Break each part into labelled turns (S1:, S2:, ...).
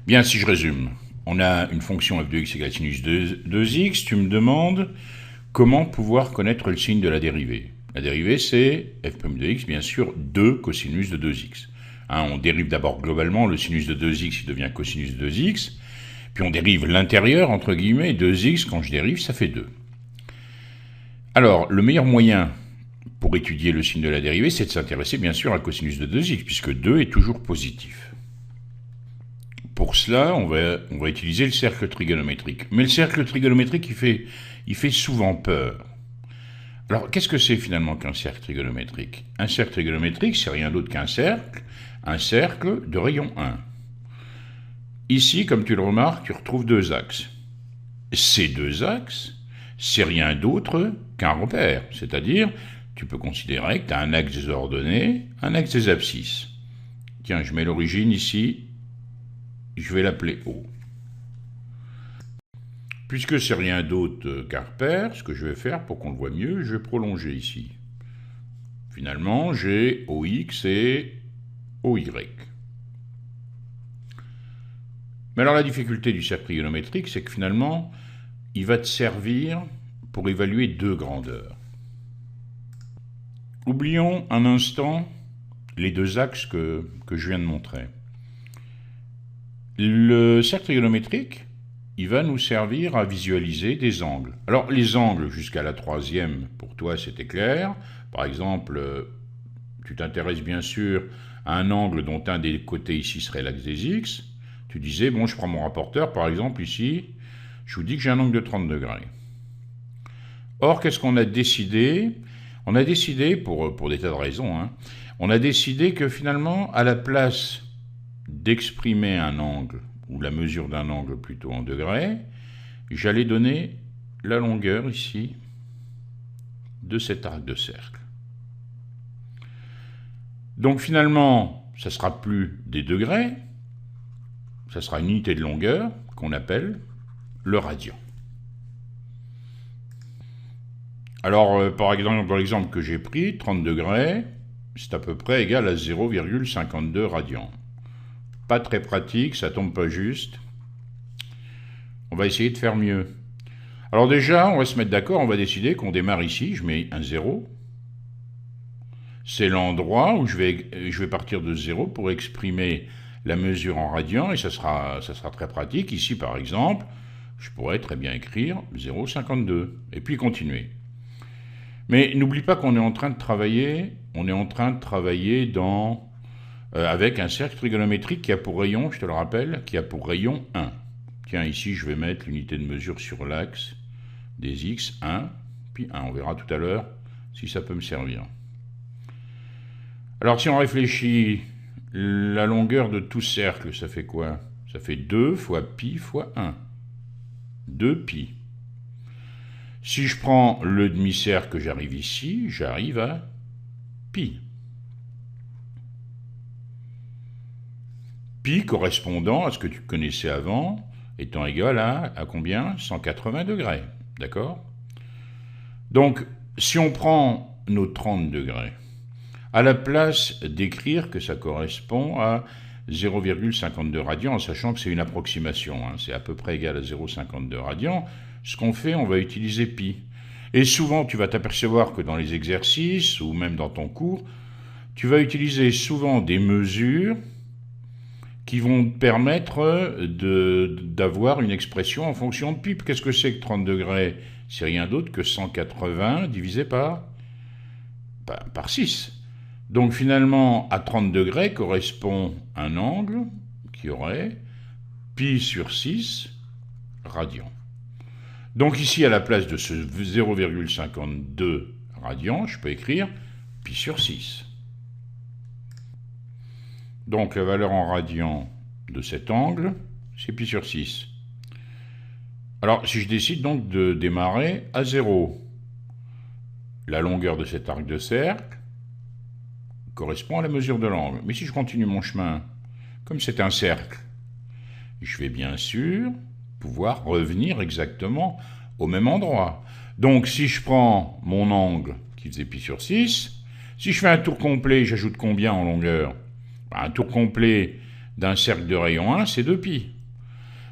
S1: Bien, si je résume, on a une fonction f de x égale sinus 2x, tu me demandes comment pouvoir connaître le signe de la dérivée. La dérivée, c'est f' de x, bien sûr, 2 cosinus de 2x. On dérive d'abord globalement, le sinus de 2x, il devient cosinus de 2x, puis on dérive l'intérieur, entre guillemets, 2x, quand je dérive, ça fait 2. Alors, le meilleur moyen pour étudier le signe de la dérivée, c'est de s'intéresser, bien sûr, à cosinus de 2x, puisque 2 est toujours positif. Pour cela, on va utiliser le cercle trigonométrique. Mais le cercle trigonométrique, il fait souvent peur. Alors, qu'est-ce que c'est finalement qu'un cercle trigonométrique? Un cercle trigonométrique, c'est rien d'autre qu'un cercle de rayon 1. Ici, comme tu le remarques, tu retrouves deux axes. Ces deux axes, c'est rien d'autre qu'un repère. C'est-à-dire, tu peux considérer que tu as un axe des ordonnées, un axe des abscisses. Tiens, je mets l'origine ici. Je vais l'appeler O. Puisque c'est rien d'autre qu'un repère, ce que je vais faire pour qu'on le voit mieux, je vais prolonger ici. Finalement, j'ai OX et OY. Mais alors la difficulté du cercle trigonométrique, c'est que finalement, il va te servir pour évaluer deux grandeurs. Oublions un instant les deux axes que je viens de montrer. Le cercle trigonométrique, il va nous servir à visualiser des angles. Alors, les angles jusqu'à la troisième, pour toi, c'était clair. Par exemple, tu t'intéresses bien sûr à un angle dont un des côtés ici serait l'axe des x. Tu disais, bon, je prends mon rapporteur, par exemple, ici, je vous dis que j'ai un angle de 30 degrés. Or, qu'est-ce qu'on a décidé? On a décidé, pour des tas de raisons, on a décidé que finalement, à la place d'exprimer un angle, ou la mesure d'un angle plutôt en degrés, j'allais donner la longueur ici de cet arc de cercle. Donc finalement, ça ne sera plus des degrés, ça sera une unité de longueur qu'on appelle le radian. Alors, par exemple, dans l'exemple que j'ai pris, 30 degrés, c'est à peu près égal à 0,52 radians. Pas très pratique, ça tombe pas juste. On va essayer de faire mieux. Alors déjà, on va se mettre d'accord, on va décider qu'on démarre ici, je mets un 0. C'est l'endroit où je vais partir de 0 pour exprimer la mesure en radians, et ça sera très pratique. Ici, par exemple, je pourrais très bien écrire 0,52, et puis continuer. Mais n'oublie pas qu'on est en train de travailler, avec un cercle trigonométrique qui a pour rayon, je te le rappelle, qui a pour rayon 1. Tiens, ici, je vais mettre l'unité de mesure sur l'axe des x, 1, puis 1. On verra tout à l'heure si ça peut me servir. Alors, si on réfléchit, la longueur de tout cercle, ça fait quoi? Ça fait 2 fois pi fois 1. 2 pi. Si je prends le demi-cercle que j'arrive ici, j'arrive à pi. Pi correspondant à ce que tu connaissais avant, étant égal à combien? 180 degrés, d'accord? Donc, si on prend nos 30 degrés, à la place d'écrire que ça correspond à 0,52 radians, en sachant que c'est une approximation, c'est à peu près égal à 0,52 radians, ce qu'on fait, on va utiliser pi. Et souvent, tu vas t'apercevoir que dans les exercices, ou même dans ton cours, tu vas utiliser souvent des mesures qui vont te permettre d'avoir une expression en fonction de pi. Qu'est-ce que c'est que 30 degrés? C'est rien d'autre que 180 divisé par 6. Donc finalement, à 30 degrés correspond un angle qui aurait pi sur 6 radians. Donc ici, à la place de ce 0,52 radians, je peux écrire pi sur 6. Donc la valeur en radians de cet angle, c'est pi sur 6. Alors si je décide donc de démarrer à 0, la longueur de cet arc de cercle correspond à la mesure de l'angle. Mais si je continue mon chemin, comme c'est un cercle, je vais bien sûr pouvoir revenir exactement au même endroit. Donc si je prends mon angle qui faisait pi sur 6, si je fais un tour complet, j'ajoute combien en longueur? Un tour complet d'un cercle de rayon 1, c'est 2 pi.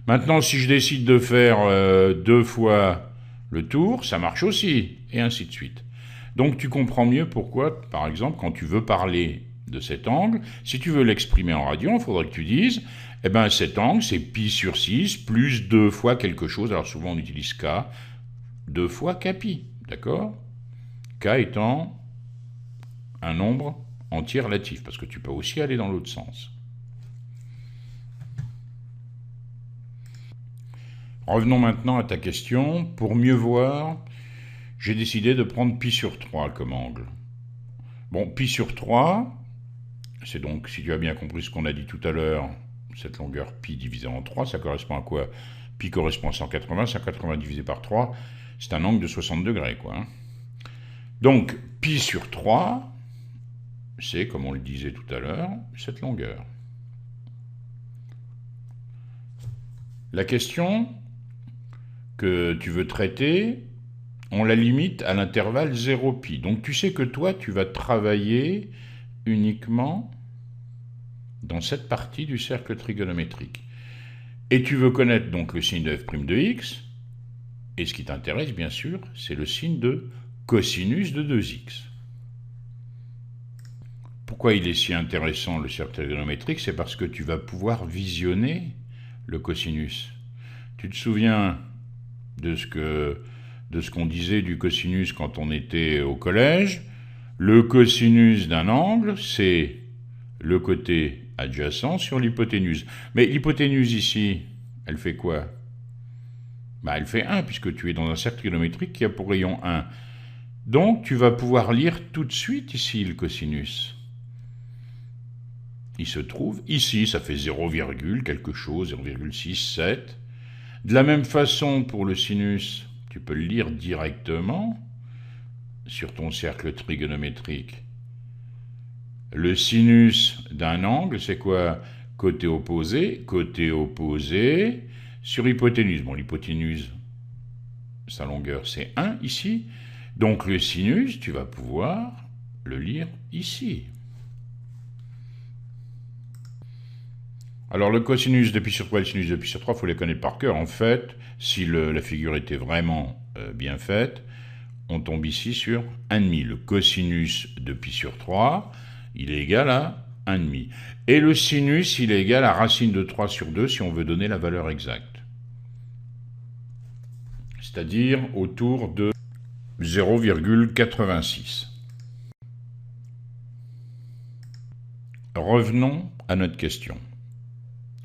S1: Maintenant, si je décide de faire 2 fois le tour, ça marche aussi, et ainsi de suite. Donc tu comprends mieux pourquoi, par exemple, quand tu veux parler de cet angle, si tu veux l'exprimer en radio, il faudrait que tu dises, eh ben cet angle, c'est pi sur 6 plus 2 fois quelque chose, alors souvent on utilise k, 2 fois kpi, d'accord? K étant un nombre entier relatif, parce que tu peux aussi aller dans l'autre sens. Revenons maintenant à ta question. Pour mieux voir, j'ai décidé de prendre pi sur 3 comme angle. Bon, pi sur 3, c'est donc, si tu as bien compris ce qu'on a dit tout à l'heure, cette longueur pi divisée en 3, ça correspond à quoi? Pi correspond à 180, 180 divisé par 3, c'est un angle de 60 degrés, quoi. Hein. Donc, pi sur 3, c'est, comme on le disait tout à l'heure, cette longueur. La question que tu veux traiter, on la limite à l'intervalle 0pi. Donc tu sais que toi, tu vas travailler uniquement dans cette partie du cercle trigonométrique. Et tu veux connaître donc le signe de f' de x, et ce qui t'intéresse, bien sûr, c'est le signe de cosinus de 2x. Pourquoi il est si intéressant, le cercle trigonométrique? C'est parce que tu vas pouvoir visionner le cosinus. Tu te souviens de ce qu'on disait du cosinus quand on était au collège? Le cosinus d'un angle, c'est le côté adjacent sur l'hypoténuse. Mais l'hypoténuse ici, elle fait quoi? Elle fait 1, puisque tu es dans un cercle trigonométrique qui a pour rayon 1. Donc, tu vas pouvoir lire tout de suite ici le cosinus. Il se trouve ici, ça fait 0, quelque chose, 0,67. De la même façon, pour le sinus, tu peux le lire directement sur ton cercle trigonométrique. Le sinus d'un angle, c'est quoi? Côté opposé, sur hypoténuse. Bon, l'hypoténuse, sa longueur, c'est 1 ici. Donc le sinus, tu vas pouvoir le lire ici. Alors le cosinus de pi sur 3 et le sinus de pi sur 3, il faut les connaître par cœur. En fait, si la figure était vraiment bien faite, on tombe ici sur 1,5. Le cosinus de pi sur 3, il est égal à 1,5. Et le sinus, il est égal à racine de 3 sur 2 si on veut donner la valeur exacte. C'est-à-dire autour de 0,86. Revenons à notre question.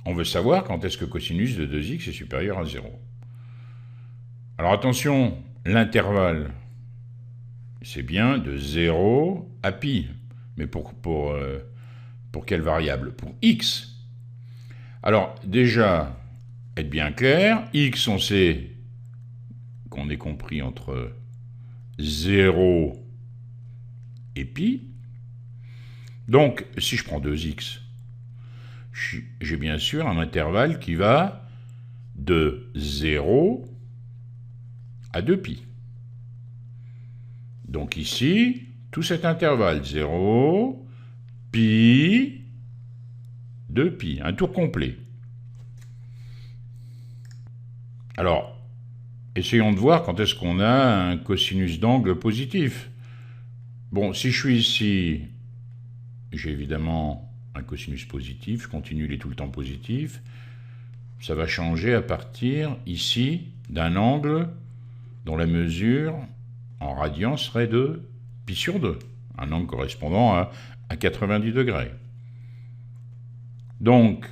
S1: On veut savoir quand est-ce que cosinus de 2x est supérieur à 0. Alors attention, l'intervalle, c'est bien de 0 à pi. Mais pour quelle variable? Pour x. Alors déjà, être bien clair, x, on sait qu'on est compris entre 0 et pi. Donc, si je prends 2x, j'ai bien sûr un intervalle qui va de 0 à 2pi. Donc ici, tout cet intervalle, 0, pi, 2pi, un tour complet. Alors, essayons de voir quand est-ce qu'on a un cosinus d'angle positif. Bon, si je suis ici, j'ai évidemment un cosinus positif, je continue, il est tout le temps positif. Ça va changer à partir, ici, d'un angle dont la mesure en radians serait de pi sur 2, un angle correspondant à 90 degrés. Donc,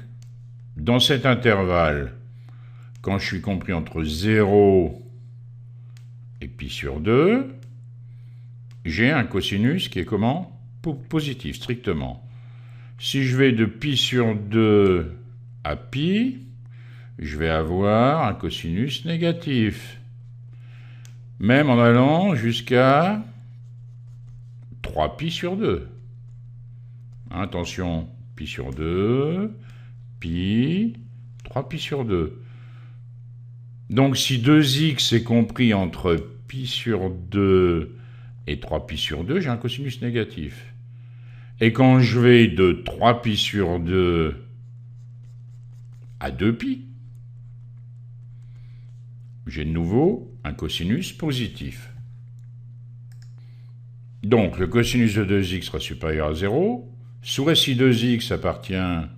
S1: dans cet intervalle, quand je suis compris entre 0 et pi sur 2, j'ai un cosinus qui est comment? Positif, strictement. Si je vais de pi sur 2 à pi, je vais avoir un cosinus négatif. Même en allant jusqu'à 3pi sur 2. Attention, pi sur 2, pi, 3pi sur 2. Donc si 2x est compris entre pi sur 2 et 3pi sur 2, j'ai un cosinus négatif. Et quand je vais de 3pi sur 2 à 2pi, j'ai de nouveau un cosinus positif. Donc, le cosinus de 2x sera supérieur à 0, soit si 2x appartient à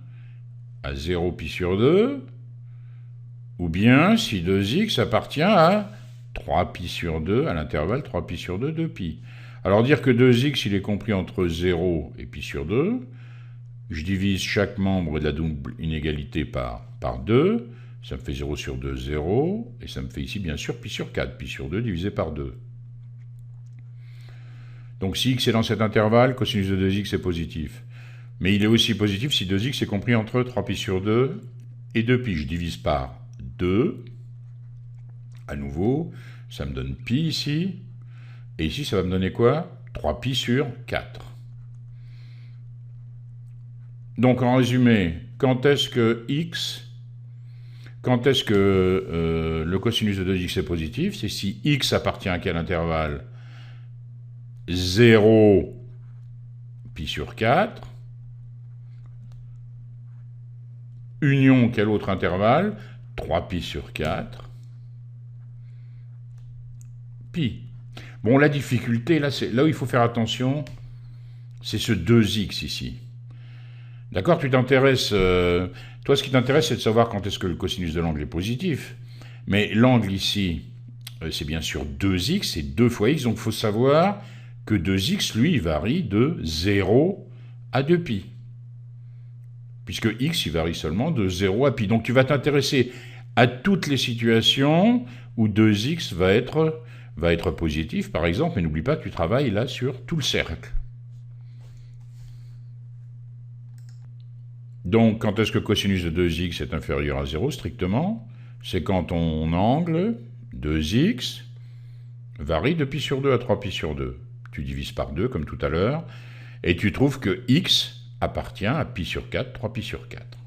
S1: 0 pi sur 2, ou bien si 2x appartient à 3 pi sur 2, à l'intervalle 3 pi sur 2, 2 pi. Alors dire que 2x, il est compris entre 0 et pi sur 2, je divise chaque membre de la double inégalité par 2, ça me fait 0 sur 2, 0, et ça me fait ici bien sûr pi sur 4, pi sur 2 divisé par 2. Donc si x est dans cet intervalle, cosinus de 2x est positif. Mais il est aussi positif si 2x est compris entre 3 pi sur 2 et 2 pi. Je divise par 2, à nouveau, ça me donne pi ici, et ici ça va me donner quoi? 3 pi sur 4. Donc en résumé, quand est-ce que le cosinus de 2x est positif? C'est si x appartient à quel intervalle? 0 pi sur 4, union quel autre intervalle? 3 pi sur 4, pi. Bon, la difficulté, là où il faut faire attention, c'est ce 2x ici. D'accord, tu t'intéresses... toi, ce qui t'intéresse, c'est de savoir quand est-ce que le cosinus de l'angle est positif. Mais l'angle ici, c'est bien sûr 2x, c'est 2 fois x, donc il faut savoir que 2x, lui, il varie de 0 à 2pi. Puisque x, il varie seulement de 0 à pi. Donc tu vas t'intéresser à toutes les situations où 2x va être positif, par exemple, mais n'oublie pas que tu travailles là sur tout le cercle. Donc, quand est-ce que cosinus de 2x est inférieur à 0, strictement? C'est quand ton angle, 2x, varie de pi sur 2 à 3 pi sur 2. Tu divises par 2, comme tout à l'heure, et tu trouves que x appartient à pi sur 4, 3 pi sur 4.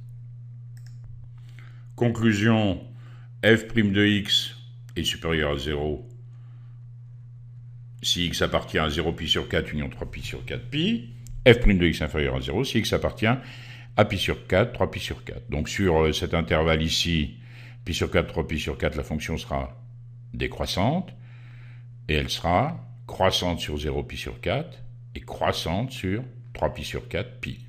S1: Conclusion, f' de x est supérieur à 0 si x appartient à 0 pi sur 4, union 3 pi sur 4 pi. f' de x inférieur à 0 si x appartient à pi sur 4, 3 pi sur 4. Donc sur cet intervalle ici, pi sur 4, 3 pi sur 4, la fonction sera décroissante, et elle sera croissante sur 0 pi sur 4, et croissante sur 3 pi sur 4 pi.